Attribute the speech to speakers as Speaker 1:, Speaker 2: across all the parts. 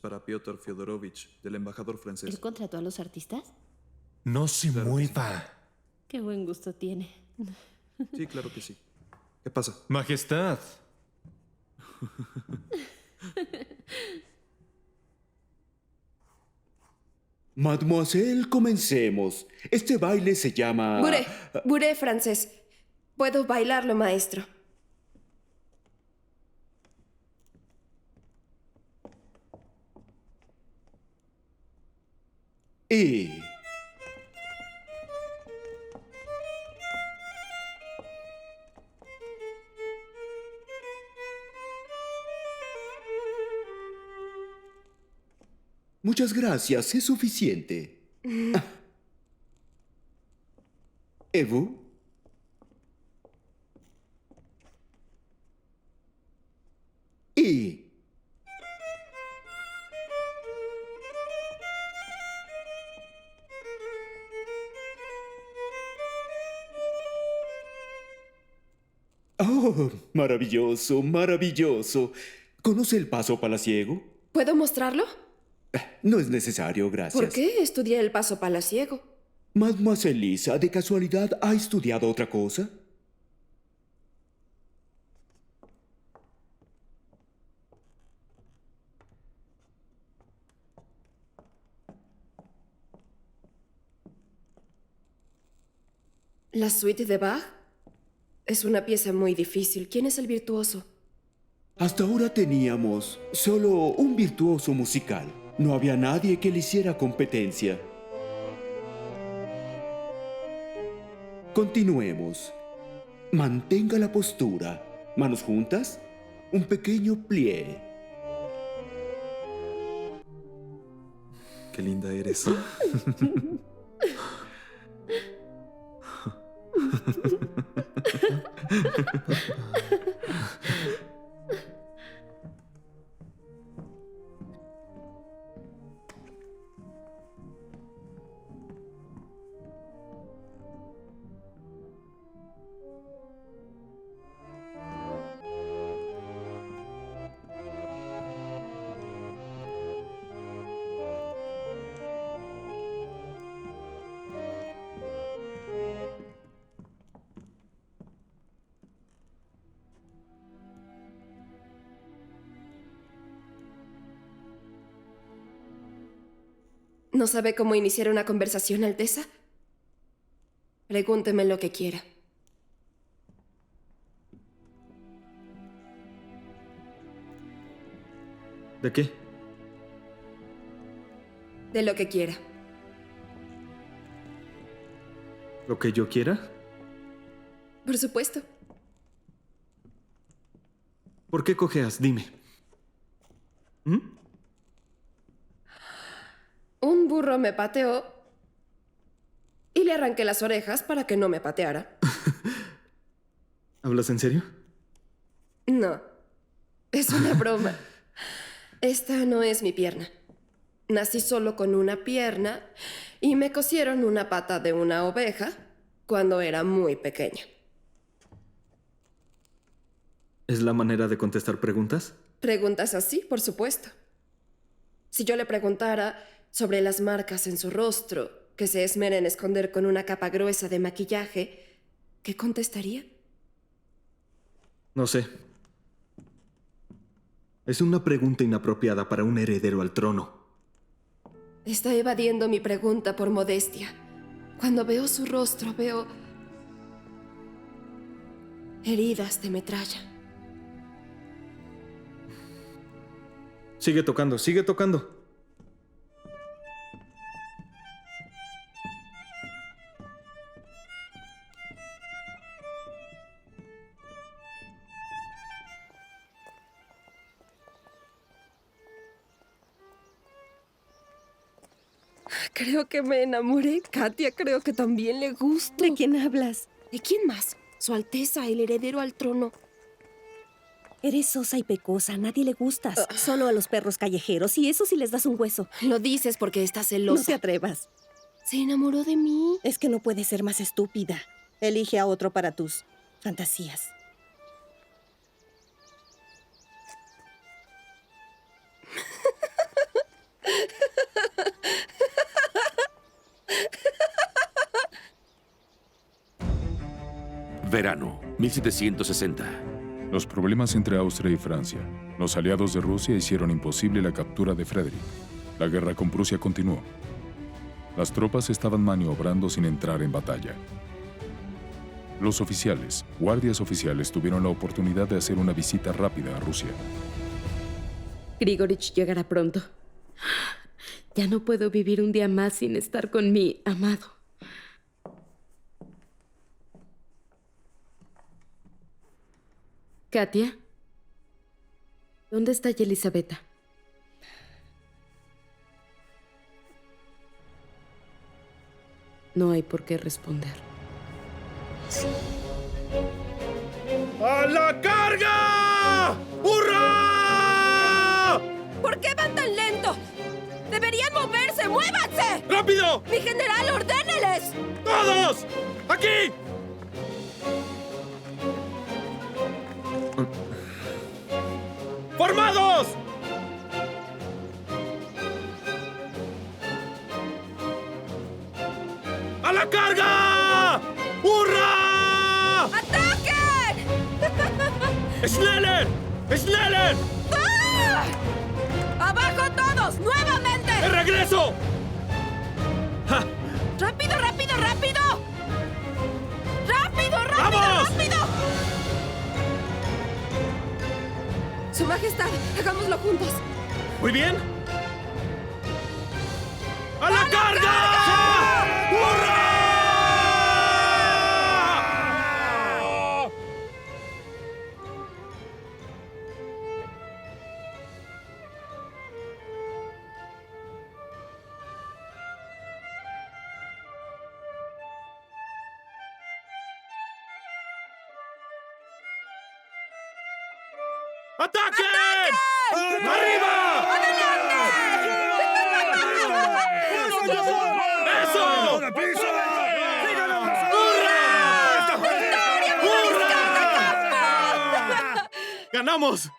Speaker 1: para Piotr Fyodorovich, del embajador francés.
Speaker 2: ¿Él contrató a los artistas?
Speaker 3: No se
Speaker 1: Claro que
Speaker 3: mueva.
Speaker 2: Qué buen gusto tiene.
Speaker 1: Sí, claro que sí. ¿Qué pasa?
Speaker 3: Majestad.
Speaker 4: Mademoiselle, comencemos. Este baile se llama...
Speaker 5: Buré francés. Puedo bailarlo, maestro.
Speaker 4: Y... Muchas gracias, es suficiente. ¿Et vous? Y... Oh, maravilloso, maravilloso. ¿Conoce el paso palaciego?
Speaker 5: ¿Puedo mostrarlo?
Speaker 4: No es necesario, gracias.
Speaker 5: ¿Por qué estudié el paso palaciego?
Speaker 4: Mademoiselle Lisa, ¿de casualidad ha estudiado otra cosa?
Speaker 5: ¿La suite de Bach? Es una pieza muy difícil. ¿Quién es el virtuoso?
Speaker 4: Hasta ahora teníamos solo un virtuoso musical. No había nadie que le hiciera competencia. Continuemos. Mantenga la postura. Manos juntas. Un pequeño plié.
Speaker 1: Qué linda eres.
Speaker 5: ¿No sabe cómo iniciar una conversación, Alteza? Pregúnteme lo que quiera.
Speaker 1: ¿De qué?
Speaker 5: De lo que quiera.
Speaker 1: ¿Lo que yo quiera?
Speaker 5: Por supuesto.
Speaker 1: ¿Por qué cojeas? Dime. ¿Mm?
Speaker 5: Un burro me pateó y le arranqué las orejas para que no me pateara.
Speaker 1: ¿Hablas en serio?
Speaker 5: No, es una broma. Esta no es mi pierna. Nací solo con una pierna y me cosieron una pata de una oveja cuando era muy pequeña.
Speaker 1: ¿Es la manera de contestar preguntas?
Speaker 5: Preguntas así, por supuesto. Si yo le preguntara sobre las marcas en su rostro que se esmera en esconder con una capa gruesa de maquillaje, ¿qué contestaría?
Speaker 1: No sé. Es una pregunta inapropiada para un heredero al trono.
Speaker 5: Está evadiendo mi pregunta por modestia. Cuando veo su rostro, veo heridas de metralla.
Speaker 1: Sigue tocando, sigue tocando.
Speaker 5: Creo que me enamoré. Katia, creo que también le gusto.
Speaker 2: ¿De quién hablas?
Speaker 5: ¿De quién más? Su Alteza, el heredero al trono.
Speaker 2: Eres sosa y pecosa, a nadie le gustas. Solo a los perros callejeros, y eso si les das un hueso.
Speaker 5: Lo dices porque estás
Speaker 2: No
Speaker 5: celosa.
Speaker 2: te atrevas.
Speaker 5: Se enamoró de mí.
Speaker 2: Es que no puedes ser más estúpida. Elige a otro para tus fantasías.
Speaker 6: Verano, 1760.
Speaker 7: Los problemas entre Austria y Francia. Los aliados de Rusia hicieron imposible la captura de Frederick. La guerra con Prusia continuó. Las tropas estaban maniobrando sin entrar en batalla. Los oficiales, guardias oficiales, tuvieron la oportunidad de hacer una visita rápida a Rusia.
Speaker 8: Grigorich llegará pronto. Ya no puedo vivir un día más sin estar con mi amado. Katia, ¿dónde está Yelisaveta? No hay por qué responder.
Speaker 3: ¡A la carga! ¡Hurra!
Speaker 2: ¿Por qué van tan lento? ¡Deberían moverse! ¡Muévanse!
Speaker 3: ¡Rápido!
Speaker 2: ¡Mi general, ordéneles!
Speaker 3: ¡Todos! ¡Aquí! ¡Formados! ¡A la carga! ¡Hurra!
Speaker 2: ¡Ataquen!
Speaker 3: ¡Schneller! ¡Schneller!
Speaker 2: ¡Ah! ¡Abajo todos! ¡Nuevamente!
Speaker 3: ¡De regreso! ¡Ja!
Speaker 2: ¡Rápido, rápido, rápido! ¡Rápido, rápido,
Speaker 3: ¡Vamos!
Speaker 2: rápido! Su Majestad, hagámoslo juntos.
Speaker 3: Muy bien. ¡A la carga! ¡Hurra! ¡Ataquen! ¡Arriba! ¡Eso! ¡Hurra! ¡Hurra! ¡Ganamos!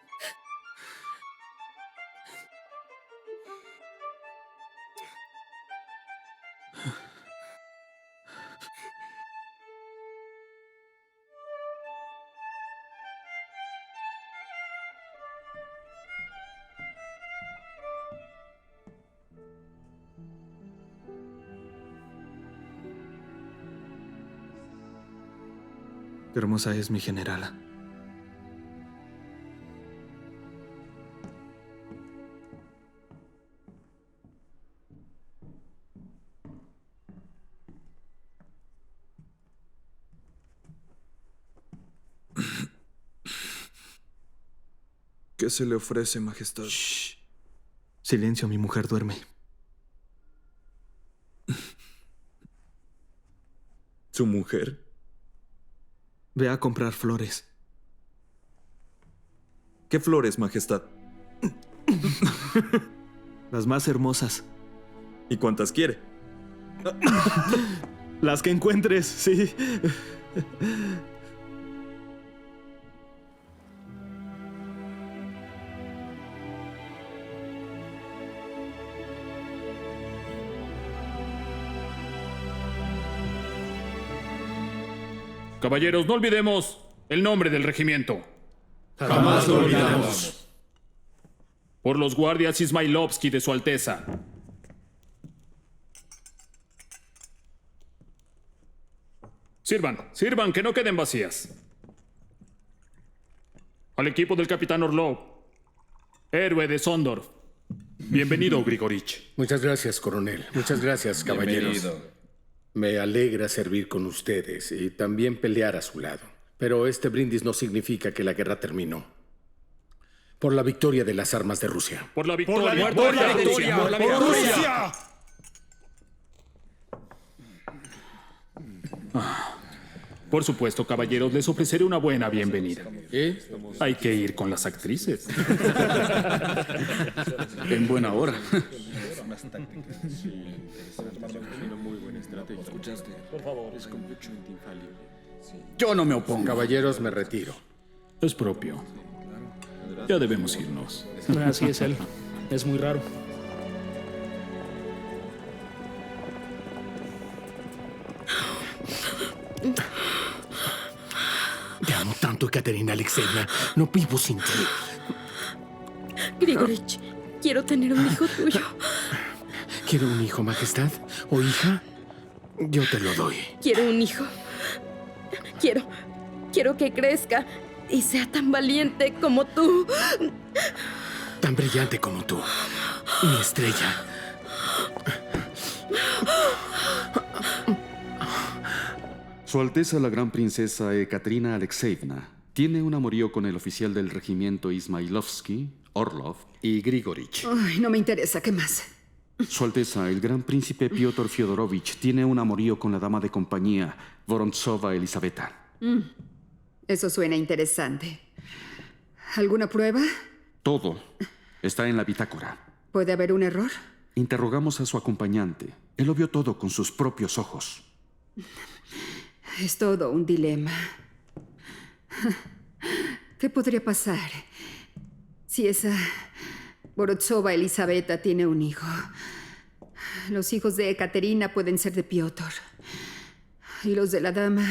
Speaker 1: Qué hermosa es mi generala.
Speaker 9: ¿Qué se le ofrece, Majestad?
Speaker 1: Shh. Silencio, mi mujer duerme.
Speaker 9: ¿Su mujer?
Speaker 1: Ve a comprar flores.
Speaker 9: ¿Qué flores, Majestad?
Speaker 1: Las más hermosas.
Speaker 9: ¿Y cuántas quiere?
Speaker 1: Las que encuentres, sí.
Speaker 10: Caballeros, no olvidemos el nombre del regimiento.
Speaker 11: Jamás lo olvidamos.
Speaker 10: Por los guardias Ismailovsky de Su Alteza. Sirvan, que no queden vacías. Al equipo del capitán Orlov, héroe de Sondorf. Bienvenido, Grigorich.
Speaker 11: Muchas gracias, coronel. Muchas gracias, caballeros.
Speaker 12: Bienvenido.
Speaker 11: Me alegra servir con ustedes y también pelear a su lado. Pero este brindis no significa que la guerra terminó. Por la victoria de las armas de Rusia.
Speaker 10: Por la victoria.
Speaker 12: ¡Por la victoria! ¡Por la victoria!
Speaker 10: Por supuesto, caballeros, les ofreceré una buena bienvenida.
Speaker 11: ¿Eh?
Speaker 10: Hay que ir con las actrices.
Speaker 12: En buena hora. Yo no me opongo.
Speaker 11: Caballeros, me retiro.
Speaker 10: Es propio. Ya debemos irnos.
Speaker 13: Así es él. Es muy raro.
Speaker 11: Ekaterina Alexeyevna. No vivo sin ti.
Speaker 8: Grigorich, quiero tener un hijo tuyo.
Speaker 11: ¿Quiere un hijo, Majestad? ¿O hija? Yo te lo doy.
Speaker 8: Quiero un hijo. Quiero que crezca y sea tan valiente como tú.
Speaker 11: Tan brillante como tú. Mi estrella.
Speaker 14: Su Alteza la Gran Princesa Ekaterina Alexeyevna tiene un amorío con el oficial del regimiento Ismailovsky, Orlov y Grigorich.
Speaker 15: Ay, no me interesa. ¿Qué más?
Speaker 14: Su Alteza, el gran príncipe Piotr Fyodorovich, tiene un amorío con la dama de compañía, Vorontsova Elisaveta.
Speaker 15: Eso suena interesante. ¿Alguna prueba?
Speaker 14: Todo está en la bitácora.
Speaker 15: ¿Puede haber un error?
Speaker 14: Interrogamos a su acompañante. Él lo vio todo con sus propios ojos.
Speaker 15: Es todo un dilema. ¿Qué podría pasar si esa Vorontsova Elisaveta tiene un hijo? Los hijos de Ekaterina pueden ser de Piotr. Y los de la dama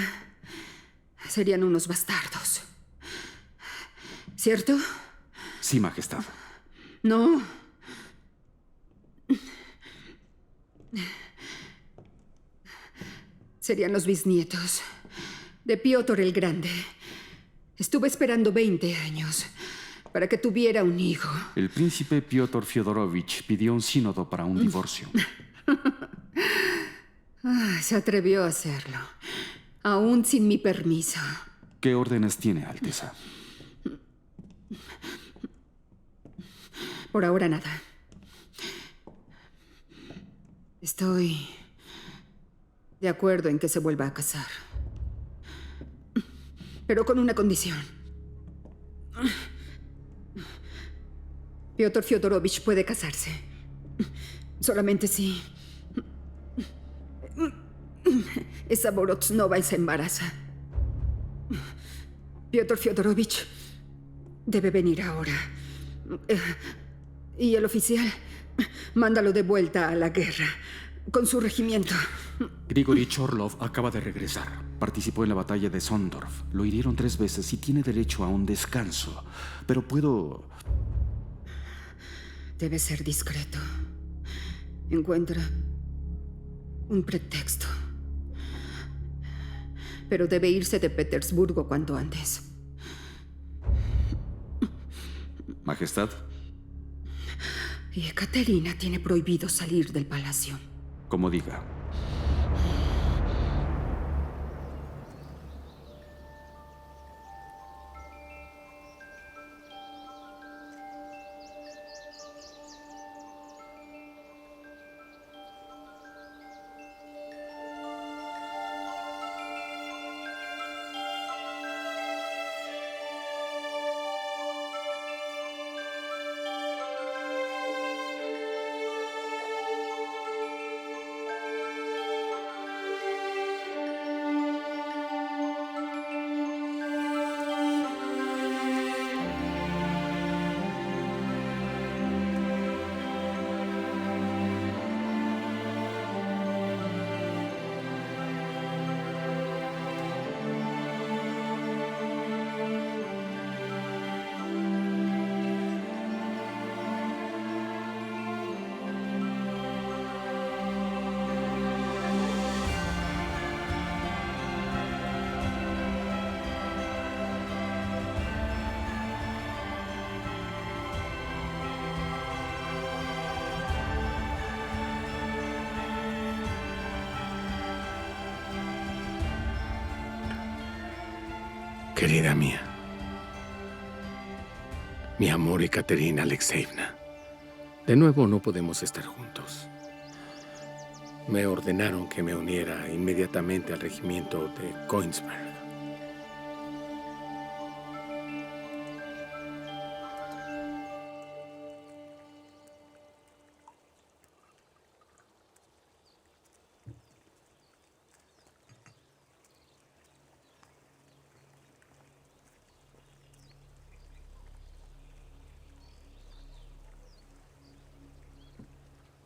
Speaker 15: serían unos bastardos. ¿Cierto?
Speaker 14: Sí, Majestad.
Speaker 15: No. Serían los bisnietos de Piotr el Grande. Estuve esperando 20 años para que tuviera un hijo.
Speaker 14: El príncipe Piotr Fyodorovich pidió un sínodo para un divorcio.
Speaker 15: Se atrevió a hacerlo, aún sin mi permiso.
Speaker 14: ¿Qué órdenes tiene, Alteza?
Speaker 15: Por ahora nada. Estoy de acuerdo en que se vuelva a casar. Pero con una condición. Piotr Fyodorovich puede casarse. Solamente si esa Vorontsova se embaraza. Piotr Fyodorovich debe venir ahora. Y el oficial, mándalo de vuelta a la guerra con su regimiento.
Speaker 14: Grigorich Orlov acaba de regresar. Participó en la batalla de Sondorf. Lo hirieron 3 veces y tiene derecho a un descanso. Pero puedo...
Speaker 15: Debe ser discreto. Encuentra un pretexto. Pero debe irse de Petersburgo cuanto antes.
Speaker 14: Majestad.
Speaker 15: Y Ekaterina tiene prohibido salir del palacio.
Speaker 14: Como diga.
Speaker 11: Querida mía, mi amor Ekaterina Alexeyevna, de nuevo no podemos estar juntos. Me ordenaron que me uniera inmediatamente al regimiento de Königsberg.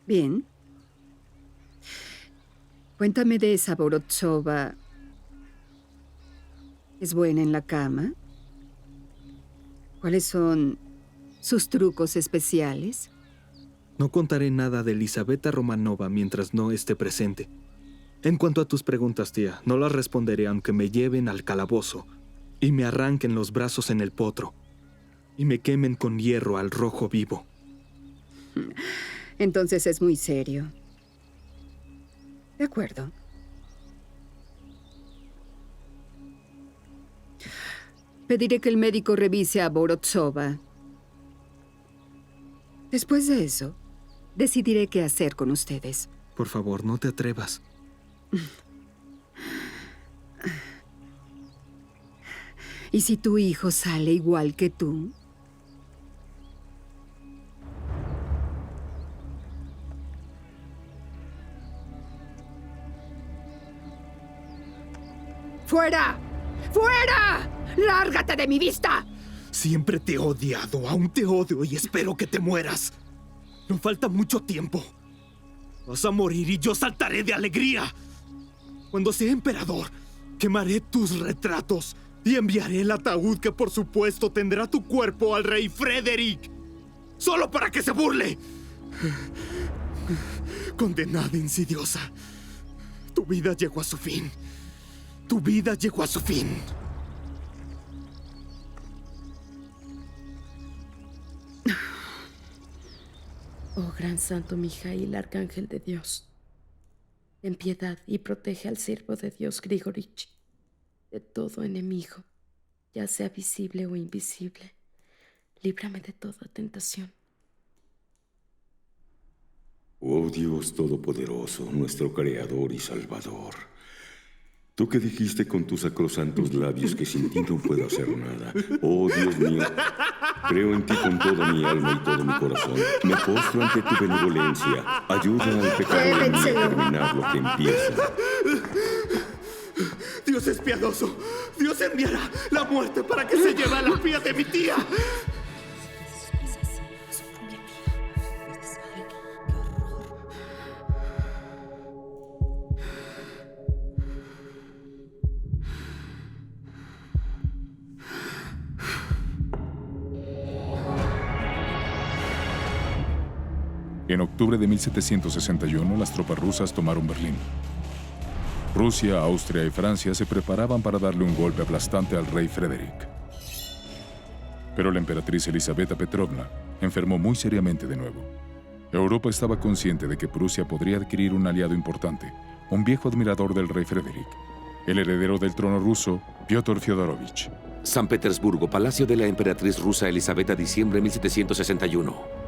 Speaker 15: Bien. Cuéntame de esa Vorontsova. ¿Es buena en la cama? ¿Cuáles son sus trucos especiales?
Speaker 1: No contaré nada de Elisabetta Romanova mientras no esté presente. En cuanto a tus preguntas, tía, no las responderé aunque me lleven al calabozo y me arranquen los brazos en el potro y me quemen con hierro al rojo vivo.
Speaker 15: Entonces es muy serio. De acuerdo. Pediré que el médico revise a Borodtsova. Después de eso, decidiré qué hacer con ustedes.
Speaker 1: Por favor, no te atrevas.
Speaker 15: ¿Y si tu hijo sale igual que tú? ¡Fuera! ¡Fuera! ¡Lárgate de mi vista!
Speaker 1: Siempre te he odiado, aún te odio y espero que te mueras. No falta mucho tiempo. Vas a morir y yo saltaré de alegría. Cuando sea emperador, quemaré tus retratos y enviaré el ataúd que por supuesto tendrá tu cuerpo al rey Frederick. ¡Solo para que se burle! Condenada insidiosa. Tu vida llegó a su fin. Tu vida llegó a su fin.
Speaker 8: Oh gran santo Mijaíl, arcángel de Dios, ten piedad y protege al siervo de Dios Grigorich de todo enemigo, ya sea visible o invisible. Líbrame de toda tentación.
Speaker 16: Oh Dios Todopoderoso, nuestro Creador y Salvador. Tú que dijiste con tus sacrosantos labios que sin ti no puedo hacer nada. Oh Dios mío, creo en ti con toda mi alma y todo mi corazón. Me postro ante tu benevolencia. Ayuda al pecador en mí a terminar lo que empieza.
Speaker 1: Dios es piadoso. Dios enviará la muerte para que se lleve a la pía de mi tía.
Speaker 7: En octubre de 1761, las tropas rusas tomaron Berlín. Rusia, Austria y Francia se preparaban para darle un golpe aplastante al rey Frederick. Pero la emperatriz Elisabetta Petrovna enfermó muy seriamente de nuevo. Europa estaba consciente de que Prusia podría adquirir un aliado importante, un viejo admirador del rey Frederick, el heredero del trono ruso, Piotr Fyodorovich.
Speaker 6: San Petersburgo, Palacio de la emperatriz rusa Elisabetta, diciembre 1761.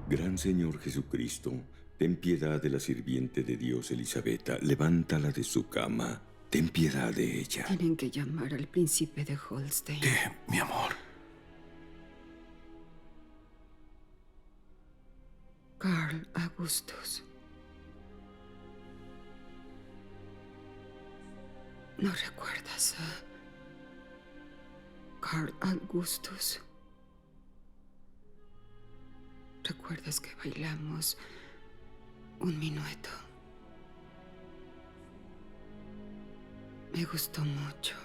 Speaker 16: Gran Señor Jesucristo, ten piedad de la sirviente de Dios Elisabetta. Levántala de su cama. Ten piedad de ella.
Speaker 15: Tienen que llamar al príncipe de Holstein.
Speaker 16: ¿Qué, mi amor?
Speaker 15: Karl Augustus. ¿No recuerdas a Karl Augustus? ¿Recuerdas que bailamos un minueto? Me gustó mucho.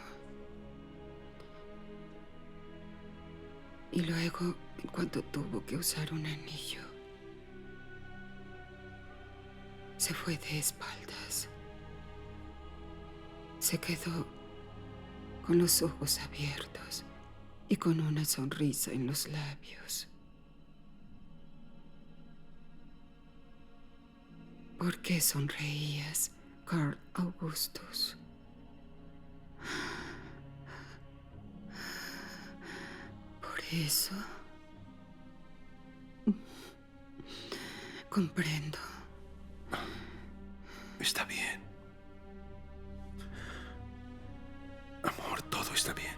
Speaker 15: Y luego, en cuanto tuvo que usar un anillo, se fue de espaldas. Se quedó con los ojos abiertos y con una sonrisa en los labios. ¿Por qué sonreías, Karl Augustus? Por eso. Comprendo.
Speaker 16: Está bien. Amor, todo está bien.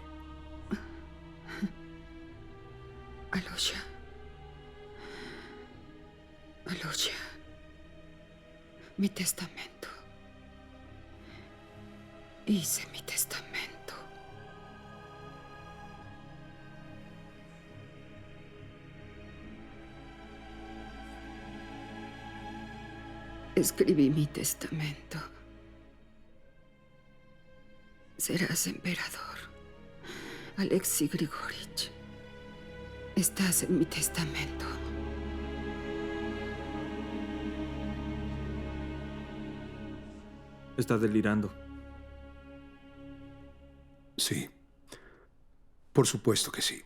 Speaker 15: Alyosha. Alyosha. Mi testamento. Hice mi testamento. Escribí mi testamento. Serás emperador. Alexei Grigorich, estás en mi testamento.
Speaker 9: Está delirando.
Speaker 17: Sí. Por supuesto que sí.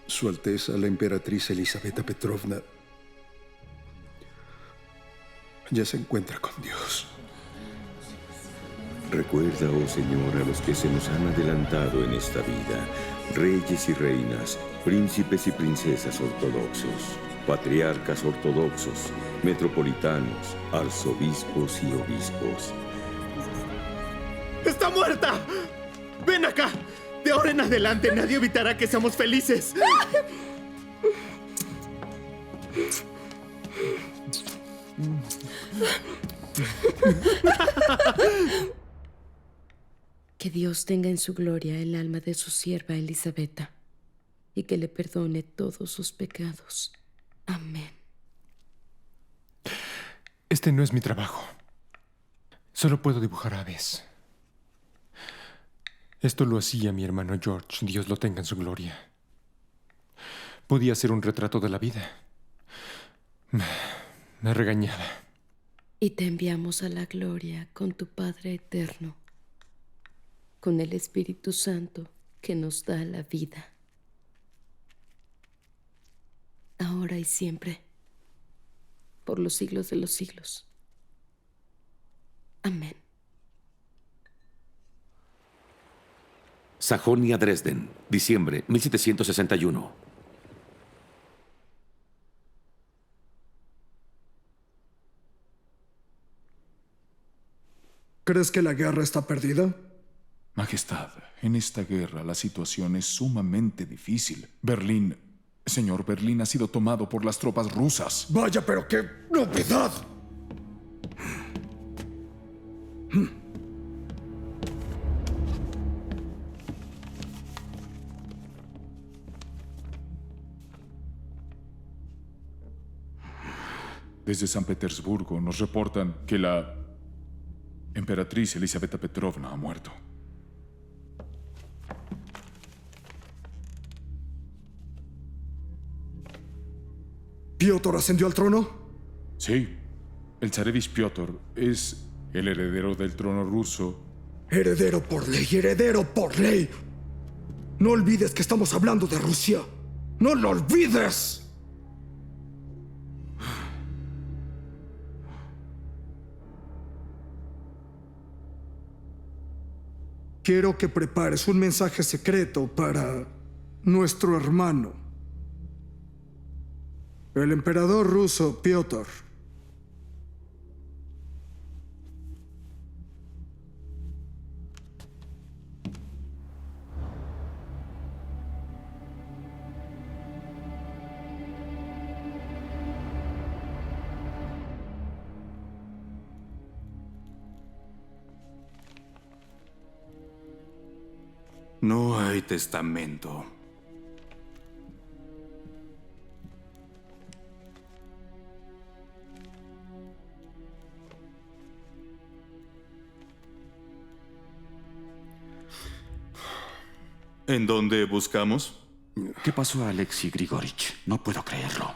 Speaker 17: Su Alteza, la emperatriz Elisabetta Petrovna, ya se encuentra con Dios.
Speaker 16: Recuerda, oh Señor, a los que se nos han adelantado en esta vida, reyes y reinas, príncipes y princesas ortodoxos, patriarcas ortodoxos, metropolitanos, arzobispos y obispos.
Speaker 1: ¡Está muerta! ¡Ven acá! De ahora en adelante nadie evitará que seamos felices.
Speaker 8: Que Dios tenga en su gloria el alma de su sierva Elisabetta y que le perdone todos sus pecados. Amén.
Speaker 18: Este no es mi trabajo. Solo puedo dibujar aves. Esto lo hacía mi hermano George, Dios lo tenga en su gloria. Podía hacer un retrato de la vida. Me regañaba.
Speaker 8: Y te enviamos a la gloria con tu Padre eterno, con el Espíritu Santo que nos da la vida, ahora y siempre, por los siglos de los siglos. Amén.
Speaker 6: Sajonia-Dresden, diciembre 1761.
Speaker 17: ¿Crees que la guerra está perdida?
Speaker 7: Majestad, en esta guerra la situación es sumamente difícil. Señor, Berlín ha sido tomado por las tropas rusas.
Speaker 17: Vaya, pero qué novedad.
Speaker 7: Desde San Petersburgo nos reportan que la emperatriz Elisabetta Petrovna ha muerto.
Speaker 17: ¿Piotr ascendió al trono?
Speaker 7: Sí, el zarevich Piotr es el heredero del trono ruso.
Speaker 17: Heredero por ley, heredero por ley. No olvides que estamos hablando de Rusia. ¡No lo olvides! Quiero que prepares un mensaje secreto para nuestro hermano, el emperador ruso Piotr.
Speaker 12: No hay testamento. ¿En dónde buscamos?
Speaker 14: ¿Qué pasó a Alexei Grigorich? No puedo creerlo.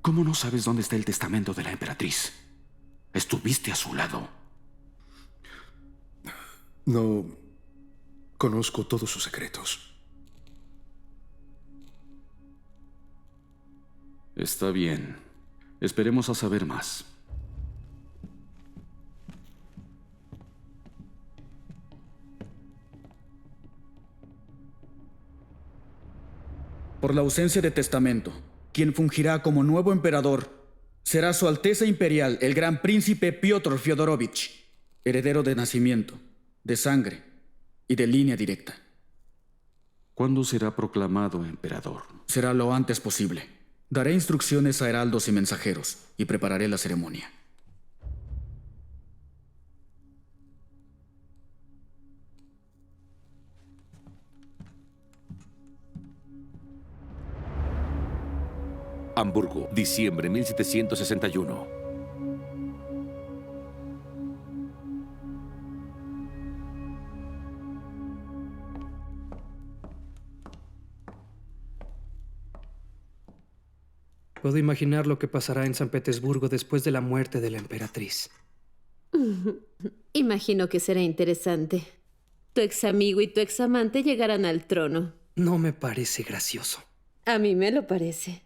Speaker 14: ¿Cómo no sabes dónde está el testamento de la emperatriz? Estuviste a su lado.
Speaker 17: No conozco todos sus secretos.
Speaker 14: Está bien. Esperemos a saber más.
Speaker 12: Por la ausencia de testamento, quien fungirá como nuevo emperador será Su Alteza Imperial, el Gran Príncipe Piotr Fyodorovich. Heredero de nacimiento, de sangre y de línea directa.
Speaker 14: ¿Cuándo será proclamado emperador?
Speaker 12: Será lo antes posible. Daré instrucciones a heraldos y mensajeros y prepararé la ceremonia.
Speaker 6: Hamburgo, diciembre 1761.
Speaker 13: Puedo imaginar lo que pasará en San Petersburgo después de la muerte de la emperatriz.
Speaker 19: Imagino que será interesante. Tu ex amigo y tu ex amante llegarán al trono.
Speaker 13: No me parece gracioso.
Speaker 19: A mí me lo parece.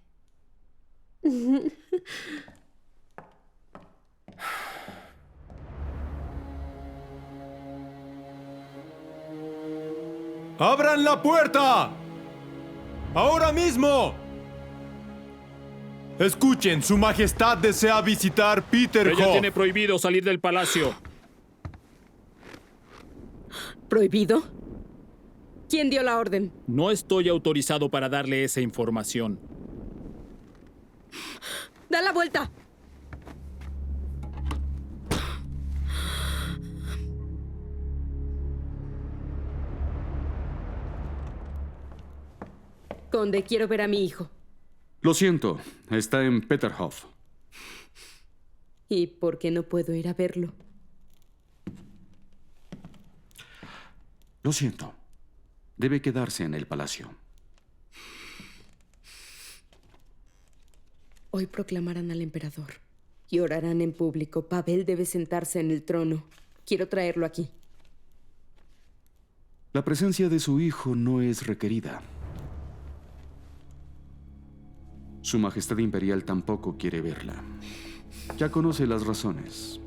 Speaker 3: ¡Abran la puerta! ¡Ahora mismo! Escuchen, Su Majestad desea visitar Peterhof.
Speaker 10: Ella tiene prohibido salir del palacio.
Speaker 8: ¿Prohibido? ¿Quién dio la orden?
Speaker 10: No estoy autorizado para darle esa información.
Speaker 8: ¡Da la vuelta! Conde, quiero ver a mi hijo.
Speaker 14: Lo siento, está en Peterhof.
Speaker 8: ¿Y por qué no puedo ir a verlo?
Speaker 14: Lo siento. Debe quedarse en el palacio.
Speaker 8: Hoy proclamarán al emperador y orarán en público. Pavel debe sentarse en el trono. Quiero traerlo aquí.
Speaker 14: La presencia de su hijo no es requerida. Su Majestad Imperial tampoco quiere verla. Ya conoce las razones.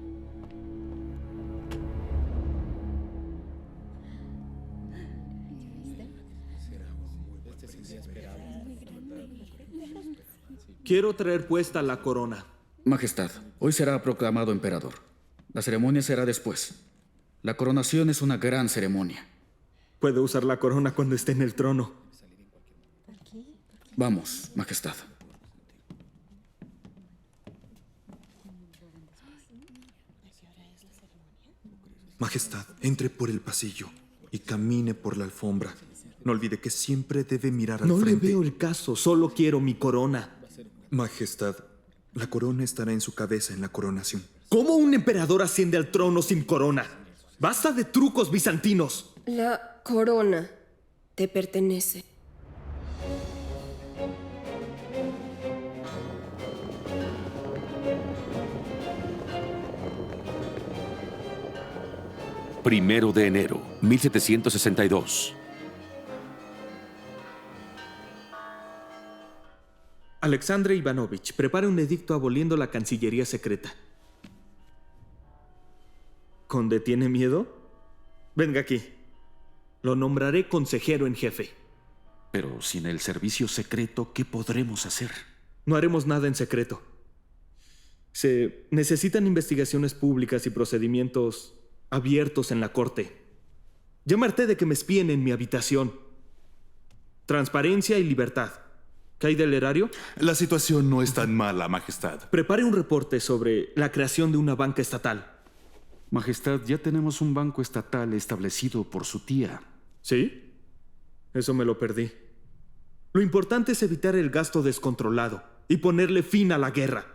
Speaker 1: Quiero traer puesta la corona.
Speaker 12: Majestad, hoy será proclamado emperador. La ceremonia será después. La coronación es una gran ceremonia.
Speaker 1: Puedo usar la corona cuando esté en el trono.
Speaker 12: Vamos, Majestad.
Speaker 9: Majestad, entre por el pasillo y camine por la alfombra. No olvide que siempre debe mirar al frente.
Speaker 1: No le veo el caso, solo quiero mi corona.
Speaker 9: Majestad, la corona estará en su cabeza en la coronación.
Speaker 1: ¿Cómo un emperador asciende al trono sin corona? ¡Basta de trucos bizantinos!
Speaker 5: La corona te pertenece.
Speaker 6: Primero de enero, 1762.
Speaker 1: Alexandre Ivanovich, prepare un edicto aboliendo la Cancillería secreta. ¿Conde tiene miedo? Venga aquí. Lo nombraré consejero en jefe.
Speaker 14: Pero sin el servicio secreto, ¿qué podremos hacer?
Speaker 1: No haremos nada en secreto. Se necesitan investigaciones públicas y procedimientos abiertos en la corte. Ya me harté de que me espíen en mi habitación. Transparencia y libertad. ¿Qué hay del erario?
Speaker 12: La situación no es tan mala, Majestad.
Speaker 1: Prepare un reporte sobre la creación de una banca estatal.
Speaker 14: Majestad, ya tenemos un banco estatal establecido por su tía.
Speaker 1: ¿Sí? Eso me lo perdí. Lo importante es evitar el gasto descontrolado y ponerle fin a la guerra.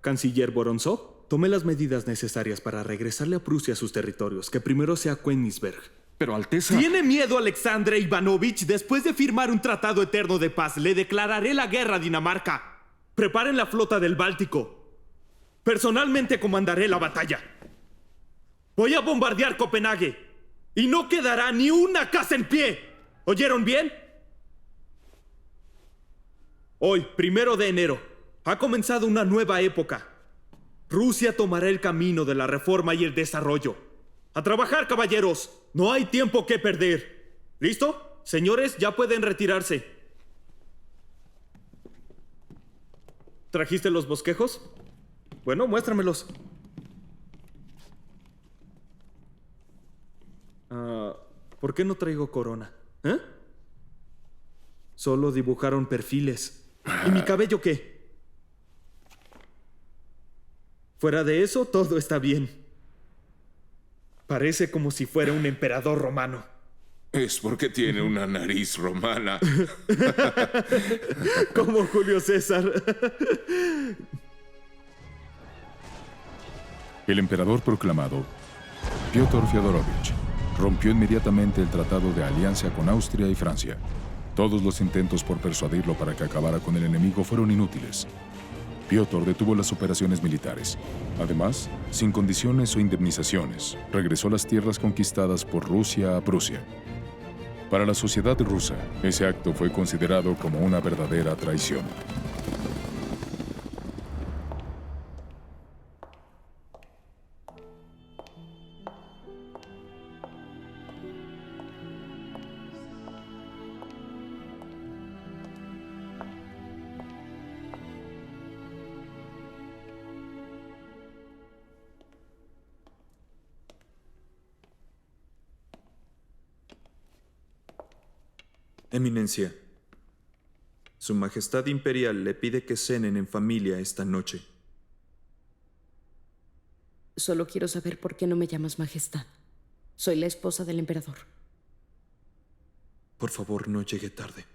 Speaker 1: Canciller Vorontsov, tomé las medidas necesarias para regresarle a Prusia sus territorios, que primero sea Königsberg.
Speaker 14: Pero, Alteza...
Speaker 1: ¿Tiene miedo Alexandre Ivanovich? Después de firmar un tratado eterno de paz, le declararé la guerra a Dinamarca. Preparen la flota del Báltico. Personalmente comandaré la batalla. Voy a bombardear Copenhague. Y no quedará ni una casa en pie. ¿Oyeron bien? Hoy, 1 de enero, ha comenzado una nueva época. Rusia tomará el camino de la reforma y el desarrollo. ¡A trabajar, caballeros! No hay tiempo que perder. ¿Listo? Señores, ya pueden retirarse. ¿Trajiste los bosquejos? Bueno, muéstramelos. ¿Por qué no traigo corona? ¿Eh? Solo dibujaron perfiles. ¿Y mi cabello qué? Fuera de eso, todo está bien. Parece como si fuera un emperador romano.
Speaker 6: Es porque tiene una nariz romana.
Speaker 1: Como Julio César.
Speaker 7: El emperador proclamado, Piotr Fyodorovich, rompió inmediatamente el tratado de alianza con Austria y Francia. Todos los intentos por persuadirlo para que acabara con el enemigo fueron inútiles. Piotr detuvo las operaciones militares. Además, sin condiciones o indemnizaciones, regresó las tierras conquistadas por Rusia a Prusia. Para la sociedad rusa, ese acto fue considerado como una verdadera traición.
Speaker 9: Eminencia, Su Majestad Imperial le pide que cenen en familia esta noche.
Speaker 8: Solo quiero saber por qué no me llamas majestad. Soy la esposa del emperador.
Speaker 9: Por favor, no llegue tarde.